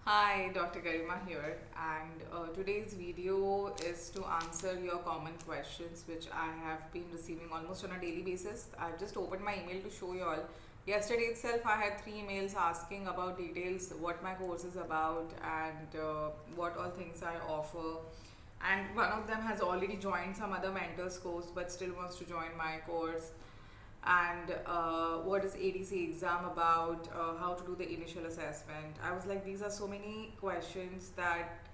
Hi, Dr. Garima here, and today's video is to answer your common questions which I have been receiving almost on a daily basis. I've just opened my email to show you all. Yesterday itself, I had 3 emails asking about details, what my course is about, and what all things I offer. And one of them has already joined some other mentor's course but still wants to join my course, and what is ADC exam about, how to do the initial assessment. I was like, these are so many questions that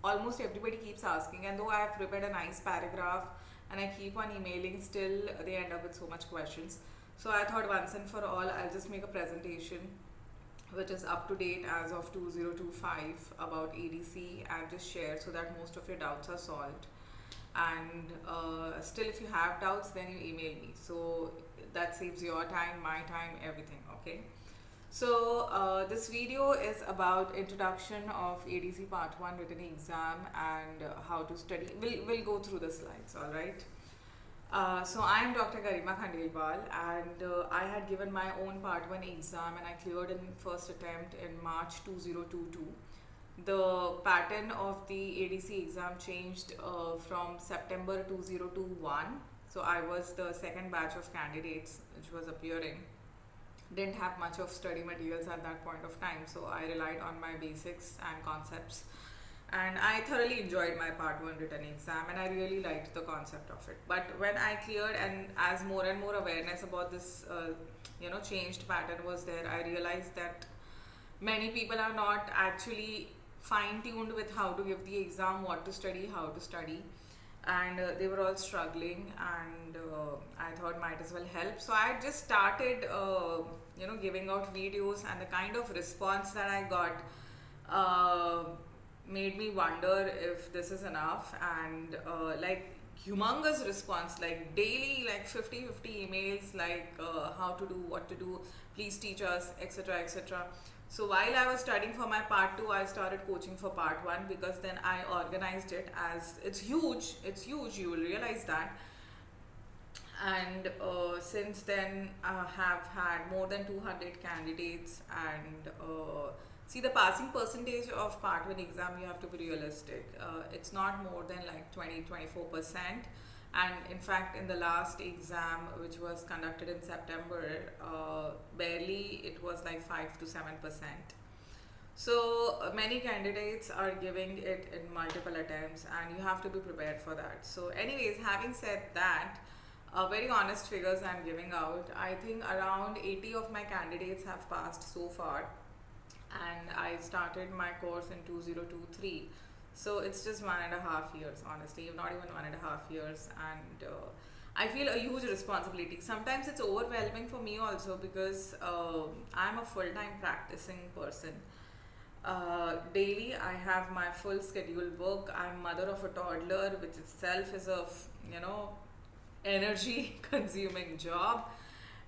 almost everybody keeps asking, and though I have prepared a nice paragraph and I keep on emailing, still they end up with so much questions. So I thought once and for all, I'll just make a presentation which is up to date as of 2025 about ADC and just share so that most of your doubts are solved. And still, if you have doubts, then you email me, so that saves your time, my time, everything. Okay, so this video is about introduction of ADC part 1 written exam and how to study. We'll go through the slides. All right. So I am Dr. Garima Khandelwal, and I had given my own part 1 exam and I cleared in first attempt in March 2022. The pattern of the ADC exam changed from September 2021. So I was the second batch of candidates which was appearing. Didn't have much of study materials at that point of time, so I relied on my basics and concepts. And I thoroughly enjoyed my part 1 written exam and I really liked the concept of it. But when I cleared, and as more and more awareness about this changed pattern was there, I realized that many people are not actually fine-tuned with how to give the exam, what to study, how to study, and they were all struggling, and I thought might as well help. So I had just started giving out videos, and the kind of response that I got made me wonder if this is enough. And like humongous response, like daily, like 50 emails, like how to do, what to do, please teach us, etc, etc. So while I was studying for my part 2, I started coaching for part 1, because then I organized it as it's huge, you will realize that. And since then I have had more than 200 candidates, and see, the passing percentage of part 1 exam, you have to be realistic. It's not more than like 20-24%. And in fact, in the last exam, which was conducted in September, barely it was like 5 to 7%. So many candidates are giving it in multiple attempts, and you have to be prepared for that. So anyways, having said that, very honest figures I'm giving out. I think around 80 of my candidates have passed so far, and I started my course in 2023. So it's just 1.5 years, honestly, not even 1.5 years, and I feel a huge responsibility. Sometimes it's overwhelming for me also, because I'm a full-time practicing person. Daily I have my full schedule book. I'm mother of a toddler, which itself is a energy consuming job,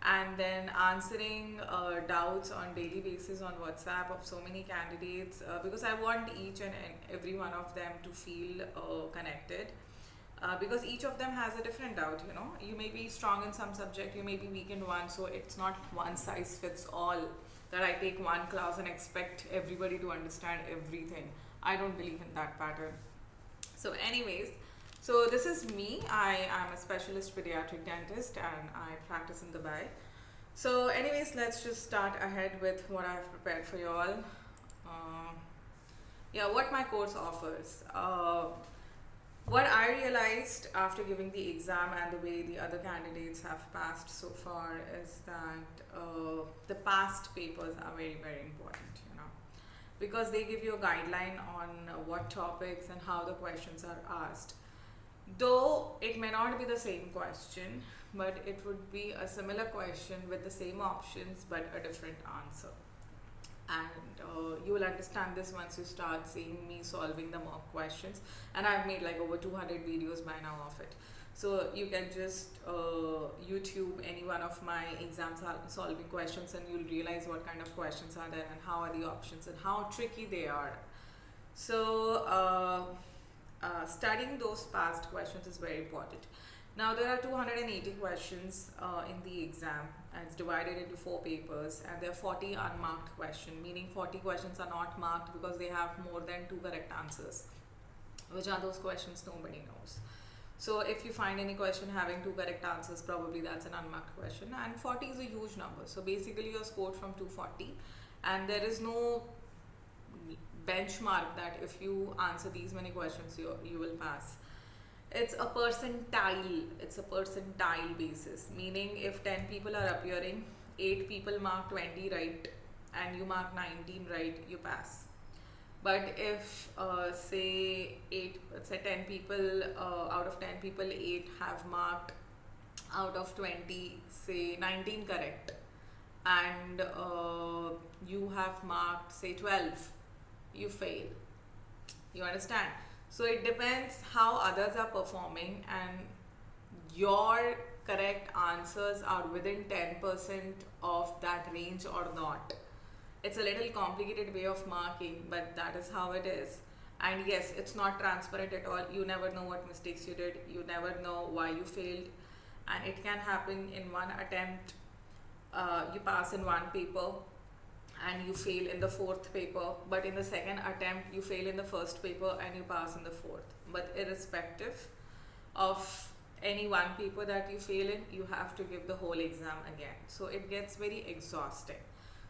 and then answering doubts on daily basis on WhatsApp of so many candidates, because I want each and every one of them to feel connected, because each of them has a different doubt. You may be strong in some subject, you may be weak in one, so it's not one size fits all, that I take one class and expect everybody to understand everything. I don't believe in that pattern. So anyways, so this is me. I am a specialist pediatric dentist and I practice in Dubai. So anyways, let's just start ahead with what I have prepared for you all. What my course offers. What I realized after giving the exam and the way the other candidates have passed so far is that the past papers are very, very important, because they give you a guideline on what topics and how the questions are asked. Though it may not be the same question, but it would be a similar question with the same options but a different answer. And you will understand this once you start seeing me solving the mock questions. And I've made like over 200 videos by now of it. So you can just YouTube any one of my exam solving questions, and you'll realize what kind of questions are there and how are the options and how tricky they are. So studying those past questions is very important. Now there are 280 questions in the exam. and it's divided into 4 papers, and there are 40 unmarked questions, meaning 40 questions are not marked because they have more than 2 correct answers. Which are those questions? Nobody knows. So if you find any question having 2 correct answers, probably that's an unmarked question, and 40 is a huge number. So basically you're scored from 240, and there is no benchmark that if you answer these many questions you will pass. It's a percentile basis, meaning if 10 people are appearing, 8 people mark 20 right and you mark 19 right, you pass. But if say 10 people, out of 10 people 8 have marked out of 20 say 19 correct, and you have marked say 12, you fail. You understand? So it depends how others are performing, and your correct answers are within 10% of that range or not. It's a little complicated way of marking, but that is how it is. And yes, it's not transparent at all. You never know what mistakes you did. You never know why you failed. And it can happen in one attempt. You pass in one paper and you fail in the 4th paper. But in the second attempt, you fail in the 1st paper and you pass in the 4th. But irrespective of any one paper that you fail in, you have to give the whole exam again. So it gets very exhausting.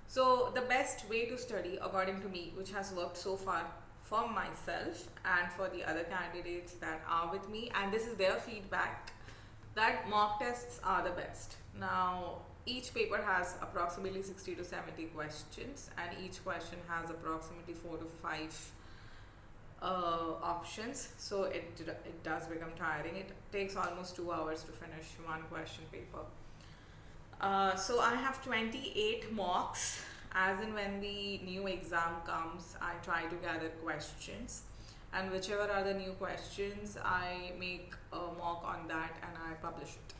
So the best way to study, according to me, which has worked so far for myself and for the other candidates that are with me, and this is their feedback, that mock tests are the best. Now, each paper has approximately 60 to 70 questions, and each question has approximately 4 to 5 options. So it does become tiring. It takes almost 2 hours to finish one question paper. So I have 28 mocks. As in when the new exam comes, I try to gather questions, and whichever are the new questions, I make a mock on that and I publish it.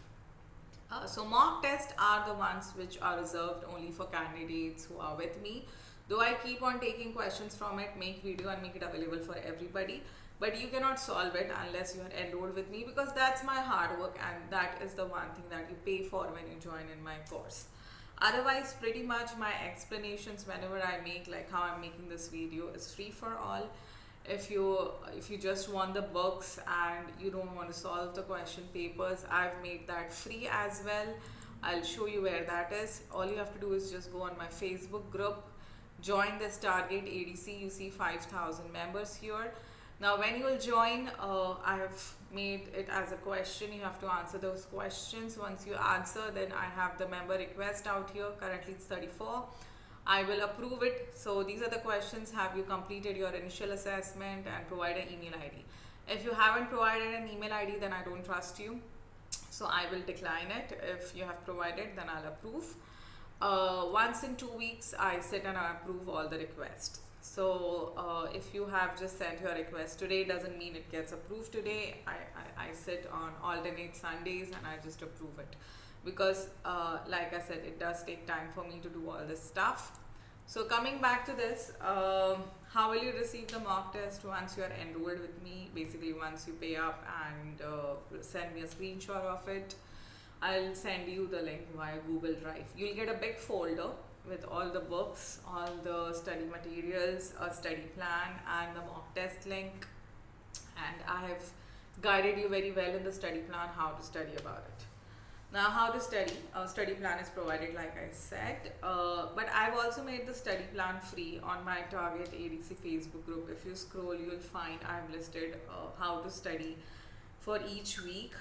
So mock tests are the ones which are reserved only for candidates who are with me. Though I keep on taking questions from it, make video and make it available for everybody. But you cannot solve it unless you are enrolled with me, because that's my hard work and that is the one thing that you pay for when you join in my course. Otherwise, pretty much my explanations whenever I make, like how I'm making this video, is free for all. If you just want the books and you don't want to solve the question papers, I've made that free as well. I'll show you where that is. All you have to do is just go on my Facebook group, join this target ADC. You see 5,000 members here. Now when you will join, I have made it as a question. You have to answer those questions. Once you answer, then I have the member request out here. Currently it's 34. I will approve it. So these are the questions. Have you completed your initial assessment and provide an email ID? If you haven't provided an email ID, then I don't trust you. So I will decline it. If you have provided, then I'll approve. Once in 2 weeks, I sit and I approve all the requests. So if you have just sent your request today, doesn't mean it gets approved today. I sit on alternate Sundays and I just approve it, because like I said, it does take time for me to do all this stuff. So coming back to this, how will you receive the mock test once you are enrolled with me? Basically, once you pay up and send me a screenshot of it, I'll send you the link via Google Drive. You'll get a big folder with all the books, all the study materials, a study plan and the mock test link. And I have guided you very well in the study plan how to study about it. Now how to study, a study plan is provided like I said, but I've also made the study plan free on my Target ADC Facebook group. If you scroll, you'll find I've listed how to study for each week.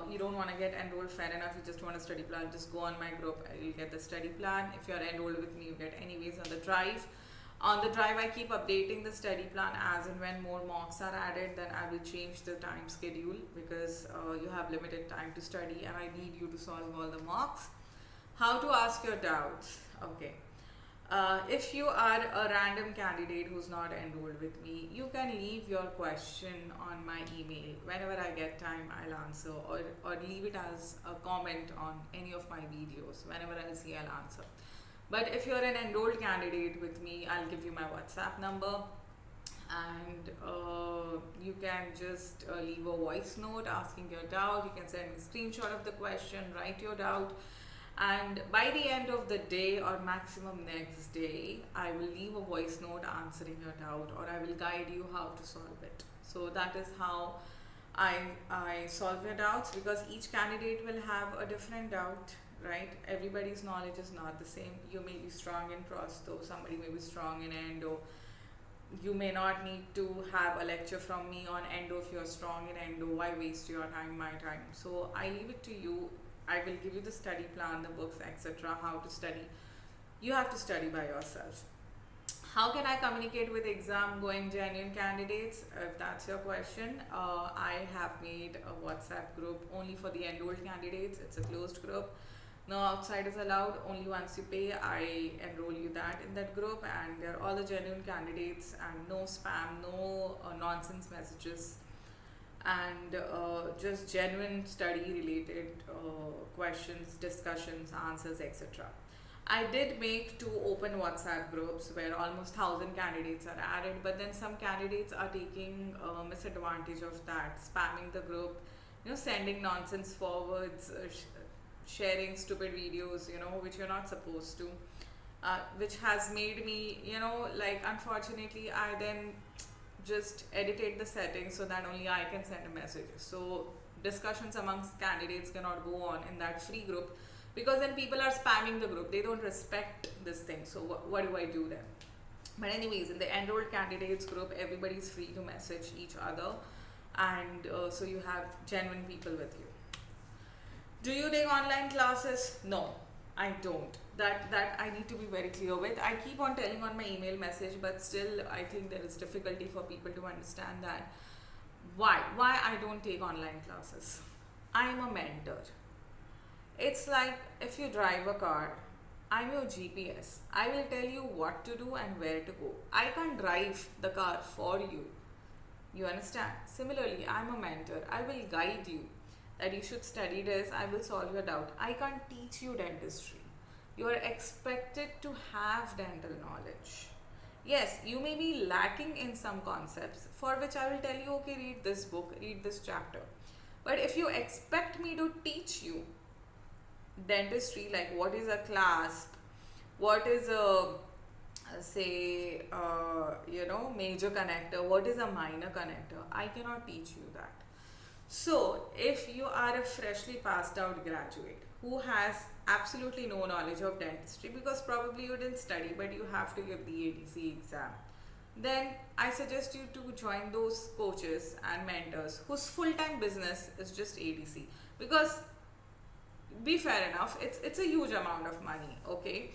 You don't want to get enrolled, fair enough. You just want a study plan, just go on my group, you'll get the study plan. If you're enrolled with me, you get anyways on the drive. On the drive, I keep updating the study plan as and when more mocks are added. Then I will change the time schedule, because you have limited time to study and I need you to solve all the mocks. How to ask your doubts. Okay. If you are a random candidate who's not enrolled with me, you can leave your question on my email. Whenever I get time, I'll answer, or leave it as a comment on any of my videos. Whenever I'll see, I'll answer. But if you're an enrolled candidate with me, I'll give you my WhatsApp number, and you can just leave a voice note asking your doubt. You can send me a screenshot of the question, write your doubt, And by the end of the day or maximum next day, I will leave a voice note answering your doubt, or I will guide you how to solve it. So that is how I solve your doubts, because each candidate will have a different doubt, right? Everybody's knowledge is not the same. You may be strong in prosto, somebody may be strong in endo. You may not need to have a lecture from me on endo if you're strong in endo. Why waste your time, my time? So I leave it to you. I will give you the study plan, the books, etc., how to study. You have to study by yourself. How can I communicate with exam going genuine candidates? If that's your question, I have made a WhatsApp group only for the enrolled candidates. It's a closed group. No outside is allowed. Only once you pay, I enroll you that in that group, and they're all the genuine candidates, and no spam, no nonsense messages, and just genuine study related questions, discussions, answers, etc. I did make 2 open WhatsApp groups where almost 1,000 candidates are added, but then some candidates are taking misadvantage of that, spamming the group, sending nonsense forwards, sharing stupid videos, which you're not supposed to, which has made me, like, unfortunately, I then just edited the settings so that only I can send a message. So discussions amongst candidates cannot go on in that free group, because then people are spamming the group. They don't respect this thing. So what do I do then? But anyways, in the enrolled candidates group, everybody's free to message each other, and so you have genuine people with you. Do you take online classes? No, I don't. That I need to be very clear with. I keep on telling on my email message, but still I think there is difficulty for people to understand that. Why I don't take online classes? I'm a mentor. It's like if you drive a car, I'm your GPS. I will tell you what to do and where to go. I can't drive the car for you. You understand? Similarly, I'm a mentor. I will guide you that you should study this. I will solve your doubt. I can't teach you dentistry. You are expected to have dental knowledge. Yes, you may be lacking in some concepts, for which I will tell you, okay, read this book, read this chapter. But if you expect me to teach you dentistry, like what is a clasp, what is a major connector, what is a minor connector, I cannot teach you that. So if you are a freshly passed out graduate who has absolutely no knowledge of dentistry, because probably you didn't study but you have to give the ADC exam, then I suggest you to join those coaches and mentors whose full-time business is just ADC. Because be fair enough, it's a huge amount of money, okay?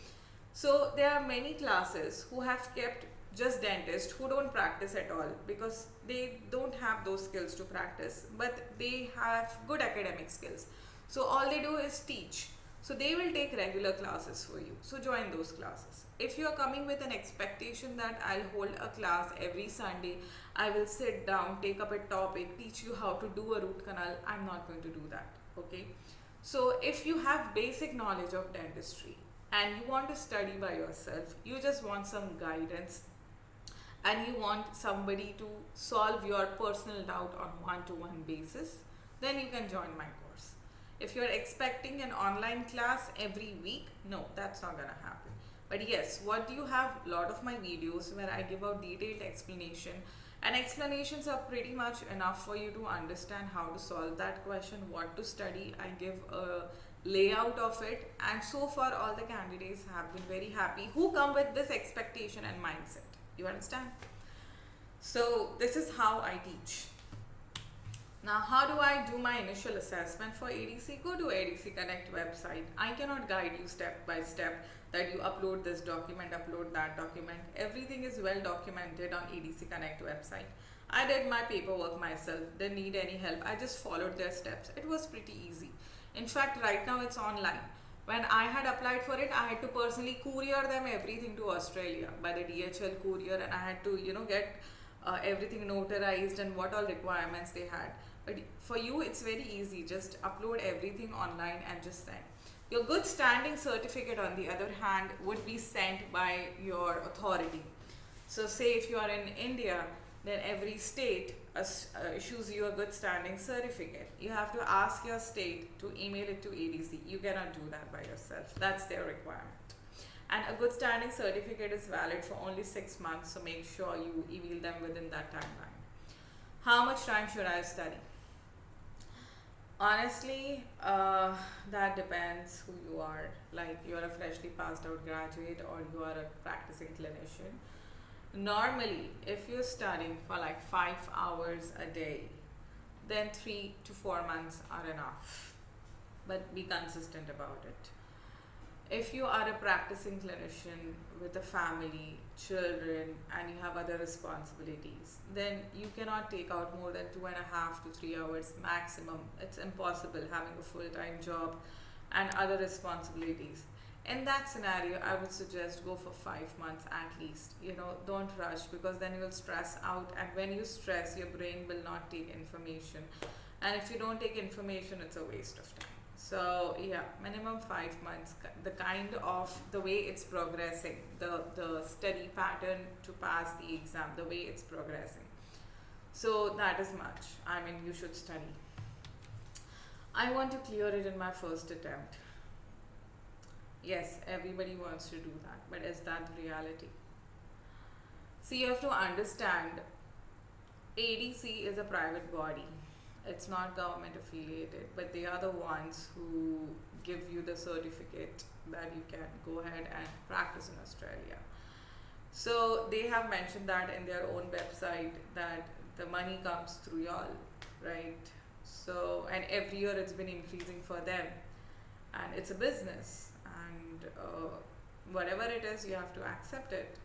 So there are many classes who have kept just dentists who don't practice at all, because they don't have those skills to practice, but they have good academic skills. So all they do is teach. So they will take regular classes for you. So join those classes. If you are coming with an expectation that I'll hold a class every Sunday, I will sit down, take up a topic, teach you how to do a root canal, I'm not going to do that, okay? So if you have basic knowledge of dentistry and you want to study by yourself, you just want some guidance and you want somebody to solve your personal doubt on one-to-one basis, then you can join my course. If you're expecting an online class every week, no, that's not gonna happen. But yes, what do you have? A lot of my videos where I give out detailed explanation, and explanations are pretty much enough for you to understand how to solve that question, what to study. I give a layout of it, and so far all the candidates have been very happy who come with this expectation and mindset. You understand? So this is how I teach. Now, how do I do my initial assessment for ADC? Go to ADC Connect website. I cannot guide you step by step that you upload this document, upload that document. Everything is well documented on ADC Connect website. I did my paperwork myself, didn't need any help. I just followed their steps. It was pretty easy. In fact, right now it's online. When I had applied for it, I had to personally courier them everything to Australia by the DHL courier, and I had to, get everything notarized and what all requirements they had. But for you, it's very easy. Just upload everything online and just send. Your good standing certificate, on the other hand, would be sent by your authority. So say if you are in India, then every state issues you a good standing certificate. You have to ask your state to email it to ADC. You cannot do that by yourself. That's their requirement. And a good standing certificate is valid for only 6 months, so make sure you email them within that timeline. How much time should I study? Honestly, that depends who you are. Like, you're a freshly passed out graduate or you are a practicing clinician. Normally, if you're studying for like 5 hours a day, then 3 to 4 months are enough. But be consistent about it. If you are a practicing clinician with a family, children, and you have other responsibilities, then you cannot take out more than 2.5 to 3 hours maximum. It's impossible having a full-time job and other responsibilities. In that scenario, I would suggest go for 5 months at least. Don't rush, because then you will stress out, and when you stress, your brain will not take information. And if you don't take information, it's a waste of time. So yeah, minimum 5 months, the way it's progressing, the study pattern to pass the exam, the way it's progressing. So that is much. I mean, you should study. I want to clear it in my first attempt. Yes, everybody wants to do that, but is that the reality? See, you have to understand, ADC is a private body. It's not government affiliated, but they are the ones who give you the certificate that you can go ahead and practice in Australia. So they have mentioned that in their own website, that the money comes through y'all, right? So, and every year it's been increasing for them, and it's a business, and whatever it is, you have to accept it.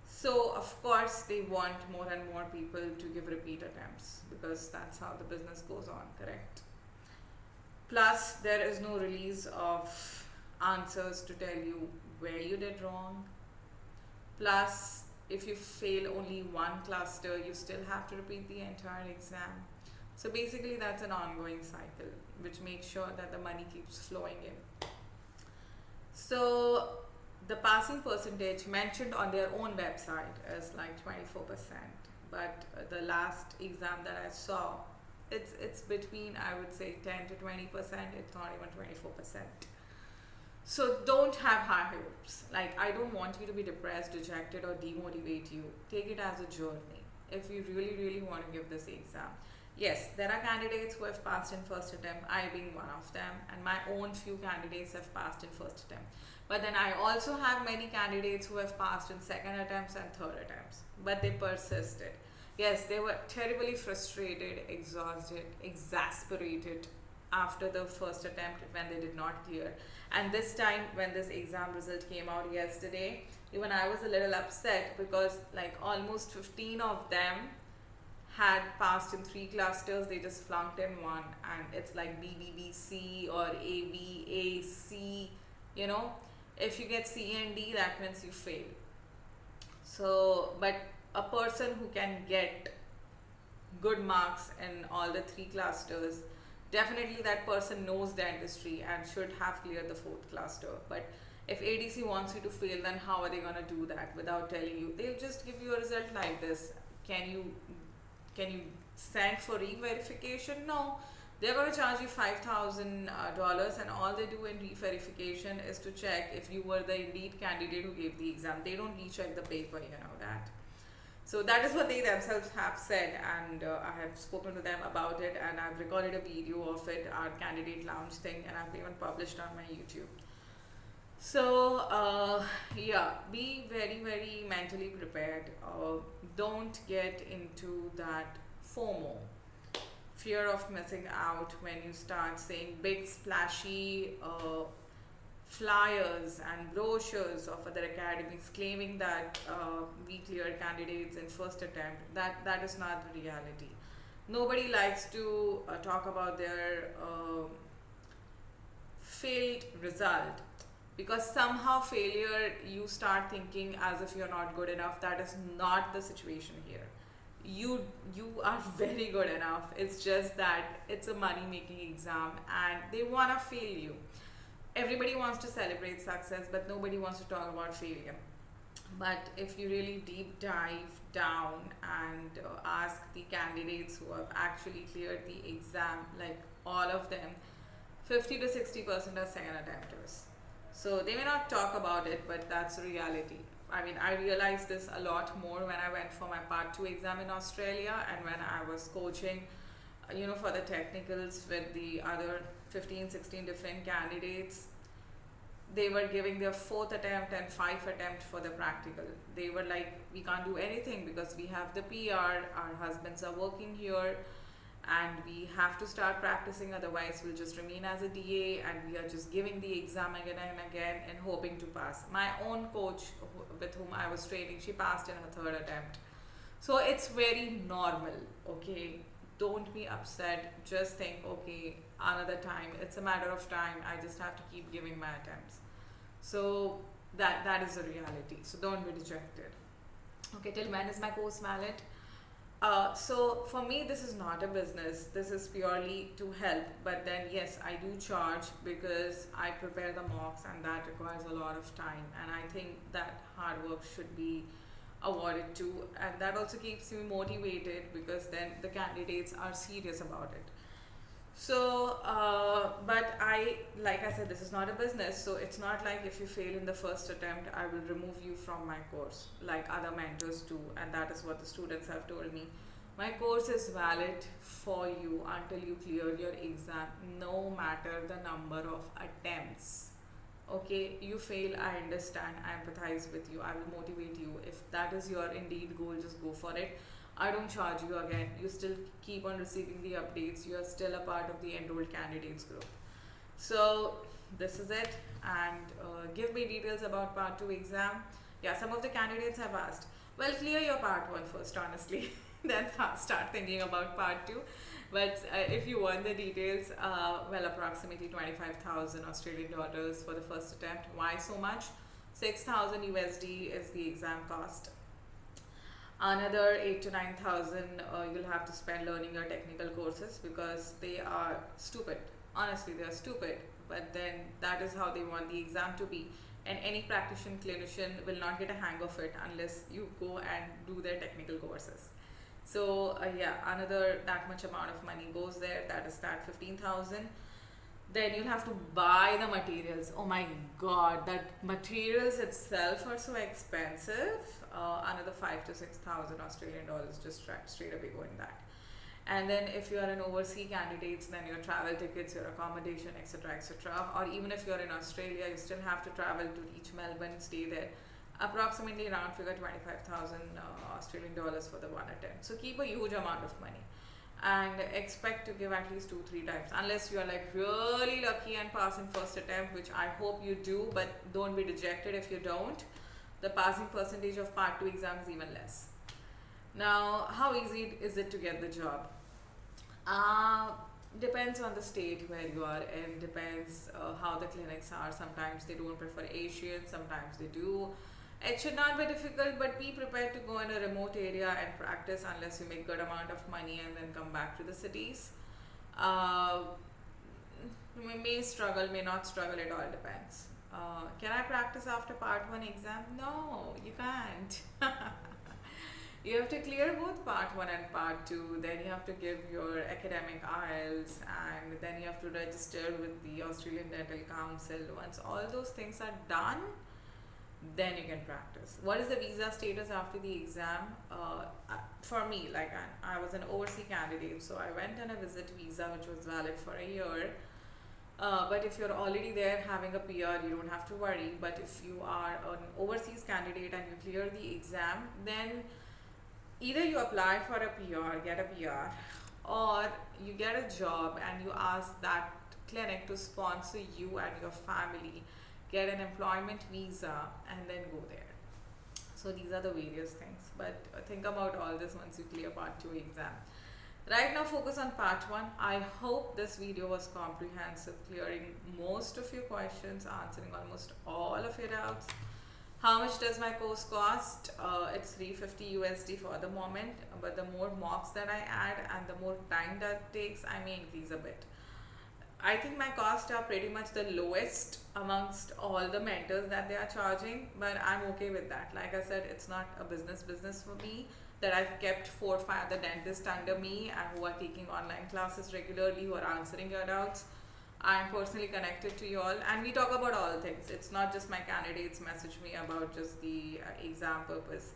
So of course they want more and more people to give repeat attempts, because that's how the business goes on, correct? Plus, there is no release of answers to tell you where you did wrong. Plus, if you fail only one cluster, you still have to repeat the entire exam. So basically that's an ongoing cycle, which makes sure that the money keeps flowing in. So the passing percentage mentioned on their own website is like 24%, but the last exam that I saw, it's between, I would say, 10 to 20%. It's not even 24%. So don't have high hopes. Like, I don't want you to be depressed, dejected, or demotivate you. Take it as a journey if you really want to give this exam. Yes, there are candidates who have passed in first attempt, I being one of them, and my own few candidates have passed in first attempt. But then I also have many candidates who have passed in second attempts and third attempts, but they persisted. Yes, they were terribly frustrated, exhausted, exasperated after the first attempt when they did not clear. And this time, when this exam result came out yesterday, even I was a little upset, because like almost 15 of them had passed in 3 clusters. They just flunked in one, and it's like BBBC or ABAC. If you get C and D, that means you fail. So, but a person who can get good marks in all the 3 clusters, definitely that person knows the industry and should have cleared the 4th cluster. But if ADC wants you to fail, then how are they going to do that without telling you? They'll just give you a result like this. Can you send for re-verification? No. They're going to charge you $5,000, and all they do in re-verification is to check if you were the indeed candidate who gave the exam. They don't recheck the paper, that. So that is what they themselves have said, and I have spoken to them about it, and I've recorded a video of it, our candidate lounge thing, and I've even published on my YouTube. So yeah, be very mentally prepared. Don't get into that FOMO, fear of missing out, when you start seeing big splashy flyers and brochures of other academies claiming that we cleared candidates in first attempt. That is not the reality. Nobody likes to talk about their failed result, because somehow failure, you start thinking as if you're not good enough. That is not the situation here. You are very good enough. It's just that it's a money making exam and they want to fail you. Everybody wants to celebrate success, but nobody wants to talk about failure. But if you really deep dive down and ask the candidates who have actually cleared the exam, like all of them, 50 to 60% are second attempters. So they may not talk about it, but that's the reality. I mean, I realized this a lot more when I went for my part 2 exam in Australia, and when I was coaching, for the technicals with the other 15, 16 different candidates. They were giving their fourth attempt and five attempt for the practical. They were like, we can't do anything because we have the PR, our husbands are working here, and we have to start practicing, otherwise we'll just remain as a DA, and we are just giving the exam again and again and hoping to pass. My own coach with whom I was training, she passed in her third attempt. So it's very normal, okay? Don't be upset. Just think, okay, another time. It's a matter of time. I just have to keep giving my attempts. So that is the reality. So don't be dejected. Okay, till when is my course valid? So for me, this is not a business. This is purely to help. But then yes, I do charge because I prepare the mocks, and that requires a lot of time. And I think that hard work should be awarded too, and that also keeps me motivated because then the candidates are serious about it. So but like I said, this is not a business, so it's not like if you fail in the first attempt I will remove you from my course like other mentors do, and that is what the students have told me. My course is valid for you until you clear your exam, no matter the number of attempts. Okay, you fail, I understand, I empathize with you, I will motivate you. If that is your indeed goal, just go for it. I don't charge you again, you still keep on receiving the updates, you are still a part of the enrolled candidates group. So this is it, and give me details about part 2 exam. Yeah, some of the candidates have asked, well, clear your part 1 first, honestly, then start thinking about part 2. But if you want the details, well, approximately 25,000 Australian dollars for the first attempt. Why so much? 6,000 USD is the exam cost. Another 8 to 9,000 you'll have to spend learning your technical courses because they are stupid. Honestly, they are stupid. But then that is how they want the exam to be. And any practitioner clinician will not get a hang of it unless you go and do their technical courses. So yeah, another that much amount of money goes there. That is that 15,000. Then you'll have to buy the materials. Oh my god, that materials itself are so expensive. Another 5 to 6,000 Australian dollars just straight away going that. And then if you are an overseas candidate, then your travel tickets, your accommodation, etc., etc. Or even if you're in Australia, you still have to travel to reach Melbourne, stay there. Approximately around figure 25,000 Australian dollars for the one attempt. So keep a huge amount of money and expect to give at least 2-3 times, unless you are like really lucky and pass in first attempt, which I hope you do, but don't be dejected if you don't. The passing percentage of part 2 exam is even less. Now, how easy is it to get the job? Depends on the state where you are, and depends how the clinics are. Sometimes they don't prefer Asian, sometimes they do. It should not be difficult, but be prepared to go in a remote area and practice unless you make good amount of money and then come back to the cities. May struggle, may not struggle, it all depends. Can I practice after part 1 exam? No, you can't. You have to clear both part 1 and part 2, then you have to give your academic IELTS, and then you have to register with the Australian Dental Council. Once all those things are done, then you can practice. What is the visa status after the exam? For me, like I was an overseas candidate, so I went on a visit visa which was valid for a year. But if you're already there having a PR, you don't have to worry. But if you are an overseas candidate and you clear the exam, then either you apply for a PR, get a PR, or you get a job and you ask that clinic to sponsor you and your family, get an employment visa, and then go there. So these are the various things, but think about all this once you clear part 2 exam. Right now focus on part 1. I hope this video was comprehensive, clearing most of your questions, answering almost all of your doubts. How much does my course cost? It's 350 USD for the moment, but the more mocks that I add and the more time that takes, I may increase a bit. I think my costs are pretty much the lowest amongst all the mentors that they are charging, but I'm okay with that. Like I said, it's not a business for me, that I've kept 4 or 5 other dentists under me and who are taking online classes regularly, who are answering your doubts. I'm personally connected to you all, and we talk about all things. It's not just my candidates message me about just the exam purpose.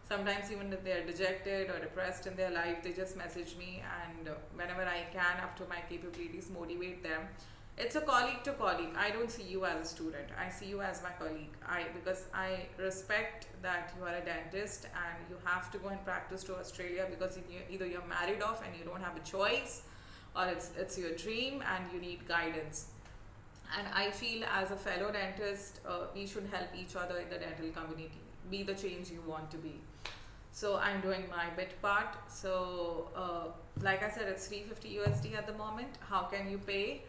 Sometimes even if they're dejected or depressed in their life, they just message me, and whenever I can, up to my capabilities, motivate them. It's a colleague to colleague. I don't see you as a student. I see you as my colleague. Because I respect that you are a dentist and you have to go and practice to Australia, because either you're married off and you don't have a choice, or it's your dream and you need guidance. And I feel as a fellow dentist, we should help each other in the dental community. Be the change you want to be. So I'm doing my bit part. So like I said, it's 350 USD at the moment. How can you pay?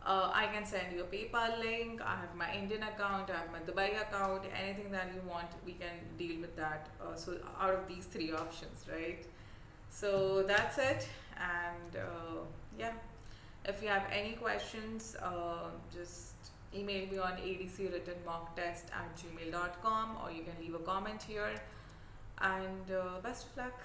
I can send you a PayPal link. I have my Indian account, I have my Dubai account. Anything that you want, we can deal with that. So out of these 3 options, right? So that's it. And yeah, if you have any questions, just email me on adcwrittenmocktest@gmail.com, or you can leave a comment here. And best of luck.